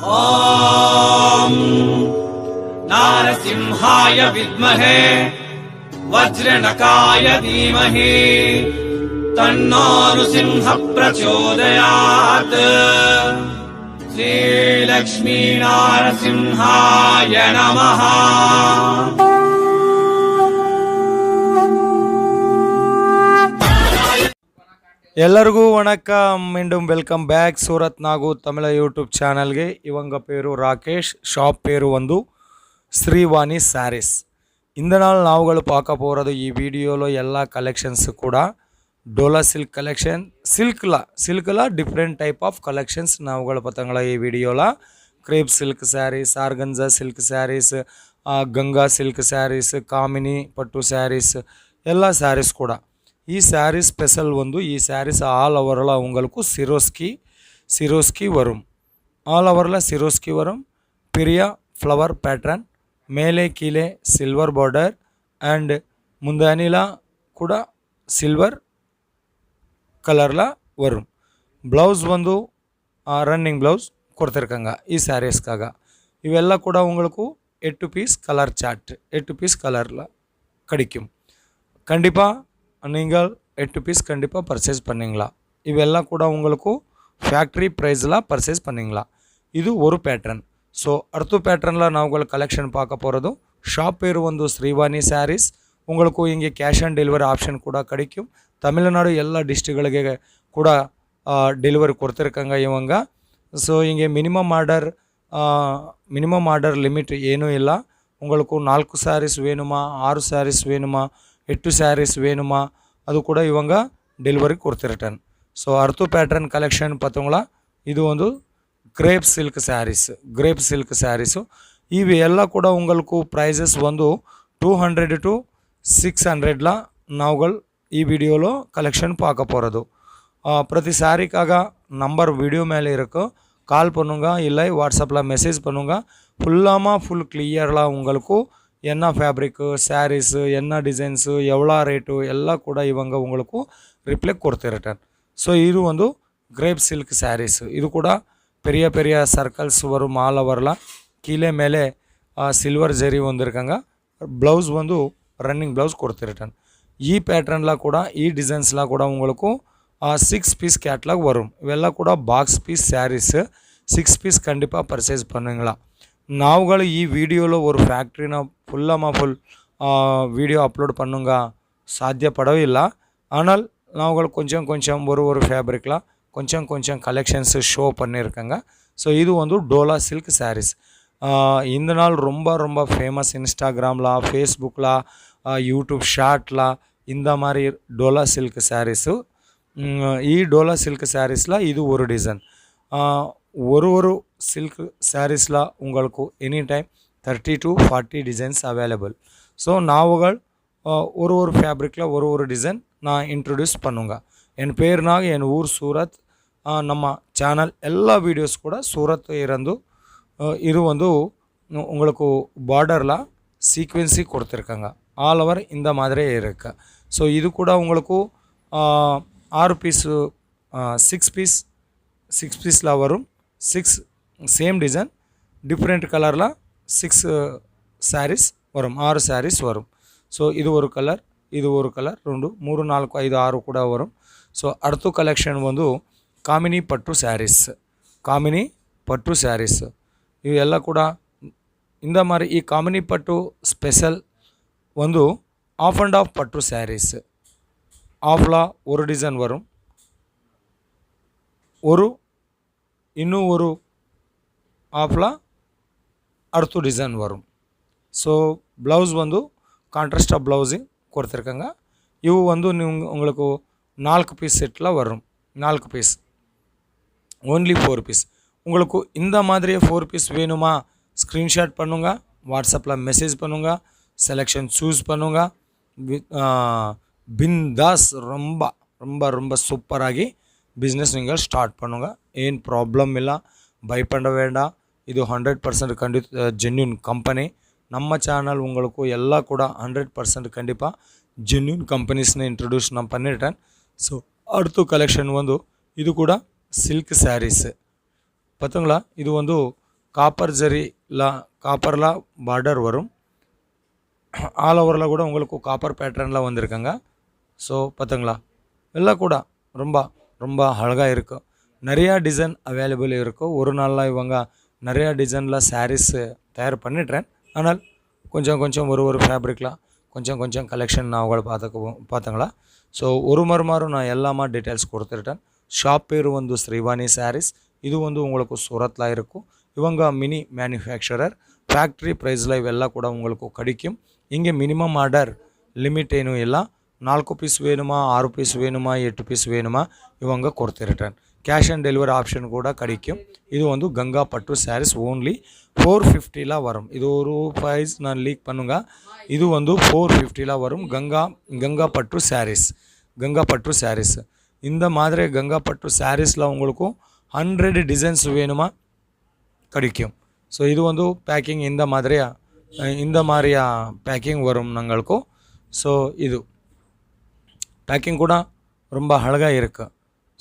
ॐ नारसिंहाय विद्महे वज्रनकाय धीमहि तन्नो नृसिंहः प्रचोदयात्। श्रीलक्ष्मी नारसिंहाय नमः। ಎಲ್ಲರಿಗೂ வணக்கம். மீண்டும் வெல்கம் பேக் சூரத் நாகு தமிழ யூடியூப் சேனல்ಗೆ. இவங்க பேரு ராகேஷ், ஷாப் பேரு வந்து ஸ்ரீவாணி சாரீஸ். இந்த நாள் நாವುಗಳು பார்க்க போகிறது ಈ ವಿಡಿಯೋలో ಎಲ್ಲ ಕಲೆಕ್ಷನ್ಸ್ ಕೂಡ ಡೋಲಾ ಸಿಲ್ಕ್ ಕಲೆಕ್ಷನ್. ಸಿಲ್ಕ್ಲ ಡಿಫ್ರೆಂಟ್ ಟೈಪ್ ಆಫ್ ಕಲೆಕ್ಷನ್ಸ್ ನಾವುಗಳು ಪತಂಗಳ ಈ ವಿಡಿಯೋಲ. Crepe silk sarees, organza silk sarees, Ganga silk sarees, Kamini Pattu sarees, ಎಲ್ಲ ಸ್ಯಾರೀಸ್ ಕೂಡ. ಈ சாரீஸ் ஸ்பெஷல் வந்து ಈ சாரீஸ் ஆல் ஓவரில் உங்களுக்கு சிரோஸ்கி வரும். ஆல் ஓவரில் சிரோஸ்கி வரும். பெரிய ஃப்ளவர் பேட்டர்ன், மேலே கீழே சில்வர் பார்டர் அண்ட் முந்தானிலா கூட சில்வர் கலரில் வரும். ப்ளவுஸ் வந்து ரன்னிங் ப்ளவுஸ் கொடுத்துருக்காங்க ಈ ಸ್ಯಾರೀಸ್ಗಾಗ. ಇವೆಲ್ಲ ಕೂಡ உங்களுக்கு 8 பீஸ் கலர் சார்ட், 8 பீஸ் கலரில் கிடைக்கும். கண்டிப்பாக நீங்கள் 8 பீஸ் கண்டிப்பாக பர்ச்சேஸ் பண்ணிங்களா. இவெல்லாம் கூட உங்களுக்கு ஃபேக்ட்ரி ப்ரைஸில் பர்ச்சேஸ் பண்ணிங்களா. இது ஒரு பேட்டர்ன். ஸோ அடுத்த பேட்டர்னில் நாங்கள் கலெக்ஷன் பார்க்க போகிறதும். ஷாப் பேர் வந்து ஸ்ரீவாணி சாரீஸ். உங்களுக்கு இங்கே கேஷ் ஆன் டெலிவரி ಆಪ್ಷನ್ ಕೂಡ கிடைக்கும். தமிழ்நாடு ಎಲ್ಲ ಡಿಸ್ಟ್ರಿಕ್ಟ್ಗಳಿಗೆ ಕೂಡ ಡೆಲಿವರಿ ಕೊಡ್ತಿರ್ಕಂಗ ಇವಂಗ. ಸೊ ಹಿಂಗೆ ಮಿನಿಮಮ್ ಆರ್ಡರ್ ಲಿಮಿಟ್ ಏನೂ ಇಲ್ಲ. உங்களுக்கு 4 சாரீஸ் வேணுமா, 6 சாரீஸ் வேணுமா, 8 சாரீஸ் வேணுமா, அது கூட இவங்க டெலிவரி கொடுத்துருட்டேன். ஸோ அடுத்த பேட்டர்ன் கலெக்ஷன் பார்த்தவங்களா, இது வந்து கிரேப் சில்க் சாரீஸு. ಇವು ಎಲ್ಲ ಕೂಡ உங்களுக்கு ప్రైజెస్ ಒಂದು 200 to 600ல நாவுகள் ಈ ವಿಡಿಯೋలో கலெக்ஷன் பார்க்க போகிறது. ಪ್ರತಿ சாரிக்காக நம்பர் வீடியோ மேலே இருக்கு. கால் பண்ணுங்க, இல்லை வாட்ஸ்அப்பில் மெசேஜ் பண்ணுங்க. ஃபுல் கிளியராக உங்களுக்கு என்ன ஃபேப்ரிக்கு, சாரீஸு, என்ன டிசைன்ஸு, எவ்வளோ ரேட்டு எல்லாம் கூட இவங்க உங்களுக்கு ரிப்ளை கொடுத்துருட்டேன். ஸோ இது வந்து கிரேப் சில்க் சாரீஸு. இது கூட பெரிய பெரிய சர்க்கிள்ஸ் வரும். ஆல் ஓவரில் கீழே மேலே சில்வர் ஜெரி வந்திருக்காங்க. ப்ளவுஸ் வந்து ரன்னிங் ப்ளவுஸ் கொடுத்துருட்டேன். ಈ ಪ್ಯಾಟ್ರನ್ಲ ಕೂಡ ಈ ಡಿಸೈನ್ಸ್ಲ ಕೂಡ உங்களுக்கு 6 பீஸ் கேட்லாக் வரும். இவெல்லாம் கூட பாக்ஸ் பீஸ் சாரீஸு. 6 பீஸ் கண்டிப்பாக பர்ச்சேஸ் பண்ணுங்களா. நாவுಗಳು ಈ ವಿಡಿಯೋలో ஒரு ಫ್ಯಾಕ್ಟ್ರಿನ ಫುಲ್ வீடியோ அப்லோட் பண்ணுங்க சாத்தியப்படவில்ல. ஆனால் நாவுಗಳು கொஞ்சம் ஒரு ஃபேப்ரிக்கில் கொஞ்சம் கலெக்ஷன்ஸு ஷோ பண்ணியிருக்காங்க. ஸோ இது வந்து டோலா சில்க் சாரீஸ். இந்த நாள் ரொம்ப ஃபேமஸ். இன்ஸ்டாகிராமில், ஃபேஸ்புக்கில், யூடியூப் ஷார்ட்டில் இந்த மாதிரி டோலா சில்க் சாரீஸு. ಈ ಡೋಲಾ ಸಿಲ್ಕ್ ಸ್ಯಾರೀಸ್ಲ ಇದು ஒரு டிசைன். ஒரு சில்க் சாரீஸில் உங்களுக்கு any time 30 to 40 designs available. So நாவுகள் ஒரு ஃபேப்ரிக்கில் ஒரு டிசைன் நான் இன்ட்ரடியூஸ் பண்ணுங்க. என் பேர் நாக, என் ஊர் சூரத். நம்ம சேனல் எல்லா வீடியோஸ் கூட சூரத் இருந்து. இது வந்து உங்களுக்கு பார்டரில் சீக்வென்ஸி கொடுத்துருக்காங்க. ஆல் ஓவர் இந்த மாதிரியே இருக்கு. ஸோ இது கூட உங்களுக்கு 6 பீஸு 6 பீஸில் வரும். 6 சேம் டிசைன் டிஃப்ரெண்ட் கலரில் 6 சாரீஸ் வரும். 6 சாரீஸ் வரும். ஸோ இது ஒரு கலர், இது ஒரு கலர், 2 3 4 5 6 ಕೂಡ வரும். ஸோ அடுத்த கலெக்ஷன் வந்து ಕಾಮಿನಿ ಪಟ್ಟು ಸ್ಯಾರೀಸ್. ಇವೆಲ್ಲ ಕೂಡ இந்த மாதிரி ಈ ಕಾಮಿನಿ ಪಟ್ಟು ಸ್ಪೆಷಲ್ ಒಂದು ஆஃப் அண்ட் ஆஃப் பட்டு சாரீஸ். ஆஃப்ல ஒரு டிசைன் வரும், இன்னும் ஒரு ஆஃப்ல அடுத்த டிசைன் வரும். ஸோ ப்ளவுஸ் வந்து கான்ட்ராஸ்டாக ப்ளவுஸு கொடுத்துருக்காங்க. இவு வந்து உங்களுக்கு 4 பீஸ் செட்டில் வரும். 4 பீஸ், ஓன்லி 4 பீஸ். உங்களுக்கு இந்த மாதிரியே 4 பீஸ் வேணுமா, ஸ்க்ரீன்ஷாட் பண்ணுங்க, வாட்ஸ்அப்பில் மெசேஜ் பண்ணுங்க, செலெக்ஷன் சூஸ் பண்ணுங்க. பின்தாஸ் ரொம்ப சூப்பராகி பிஸ்னஸ் நீங்கள் ஸ்டார்ட் பண்ணுங்க. ಏನು ಪ್ರಾಬ್ಲಮ್ ಇಲ್ಲ, ಭಯಪಡ வேண்டாம். ಇದು 100% ஜென்யூன் கம்பெனி. நம்ம சேனல் உங்களுக்கு எல்லாம் கூட 100% கண்டிப்பாக ஜென்யூன் கம்பெனிஸ்னு இன்ட்ரடியூஸ் நான் பண்ணிட்டேன். ஸோ அடுத்த கலெக்ஷன் வந்து இது கூட சில்க் சாரீஸு பார்த்தீங்களா. இது வந்து காப்பரில் பார்டர் வரும். ஆல் ஓவரில் கூட உங்களுக்கு காப்பர் பேட்டர்னில் வந்திருக்குங்க. ஸோ பார்த்துங்களா, எல்லாம் கூட ரொம்ப ரொம்ப அழகாக இருக்கும். நிறையா டிசைன் அவைலபிள் இருக்கும். ஒரு நாளில் இவங்க நிறையா டிசைனில் சாரீஸ் தயார் பண்ணிடுறேன். ஆனால் கொஞ்சம் ஒரு ஃபேப்ரிக்கில் கொஞ்சம் கலெக்ஷன் நான் உங்களை பார்த்தங்களா. ஸோ ஒரு மறுமாறும் நான் எல்லாமே டீட்டெயில்ஸ் கொடுத்துருட்டேன். ஷாப் பேர் வந்து ஸ்ரீவாணி சாரீஸ். இது வந்து உங்களுக்கு சூரத்தில் இருக்கும். இவங்க மினி மேனுஃபேக்சரர். ಫ್ಯಾಕ್ಟ್ರಿ ಪ್ರೈಸ್ಲ ಇವೆಲ್ಲ ಕೂಡ உங்களுக்கு கிடைக்கும். இங்கே மினிமம் ஆர்டர் லிமிட் ಏನು ಇಲ್ಲ. 4 ಪೀಸ್ வேணுமா, 6 பீஸ் வேணுமா, 8 பீஸ் வேணுமா இவங்க கொடுத்துருட்டேன். கேஷ் ஆன் டெலிவரி ஆப்ஷன் கூட கிடைக்கும். இது வந்து கங்கா பட்டு சாரீஸ் ஓன்லி 450ல வரும். இது ஒரு ப்ரைஸ் நான் லீக் பண்ணுங்க. இது வந்து 450ல வரும். கங்கா பட்டு சாரீஸ் இந்த மாதிரி கங்கா பட்டு சாரீஸில் உங்களுக்கு 100 டிசைன்ஸ் வேணுமா கிடைக்கும். ஸோ இது வந்து பேக்கிங் இந்த மாதிரியா பேக்கிங் வரும் நம்மளுக்கு. ஸோ இது பேக்கிங் கூட ரொம்ப அழகாக இருக்குது.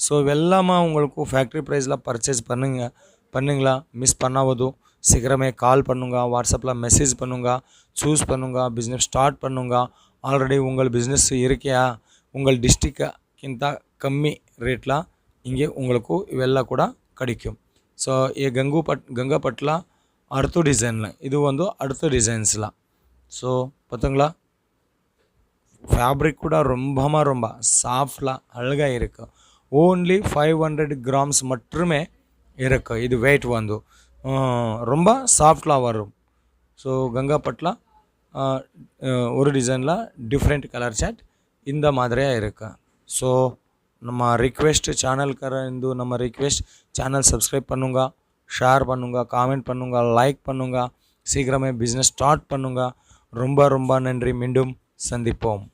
ஸோ எல்லாமே உங்களுக்கு ஃபேக்ட்ரி ப்ரைஸில் பர்ச்சேஸ் பண்ணுங்களா. மிஸ் பண்ணாவது சீக்கிரமே கால் பண்ணுங்க, வாட்ஸ்அப்பில் மெசேஜ் பண்ணுங்க, சூஸ் பண்ணுங்க, பிஸ்னஸ் ஸ்டார்ட் பண்ணுங்க. ஆல்ரெடி உங்கள் பிஸ்னஸ் இருக்கியா, உங்கள் டிஸ்ட்ரிக்கிಂತ ಕಮ್ಮಿ ರೇಟ್ಲ ಹಿಂಗೆ உங்களுக்கு ಇವೆಲ್ಲ ಕೂಡ கிடைக்கும். ஸோ கங்கா பட்டில் அடுத்த டிசைனில் இது வந்து அடுத்த டிசைன்ஸில். ஸோ பார்த்துங்களா, ஃபேப்ரிக் கூட ரொம்ப சாஃப்டில் அழகாக இருக்குது. ஓன்லி 500 கிராம்ஸ் மட்டுமே இருக்குது. இது வெயிட் வந்து ரொம்ப சாஃப்டில் வரும். ஸோ கங்கா பட்டில் ஒரு டிசைனில் டிஃப்ரெண்ட் கலர் சார்ட் இந்த மாதிரியாக இருக்குது. ஸோ நம்ம ரிக்வெஸ்ட் சேனல்காரந்து நம்ம ரிக்வெஸ்ட் சேனல் சப்ஸ்கிரைப் பண்ணுங்க, ஷேர் பண்ணுங்க, காமெண்ட் பண்ணுங்க, லைக் பண்ணுங்க, சீக்கிரமே பிஸ்னஸ் ஸ்டார்ட் பண்ணுங்க. ரொம்ப நன்றி. மீண்டும் சந்திப்போம்.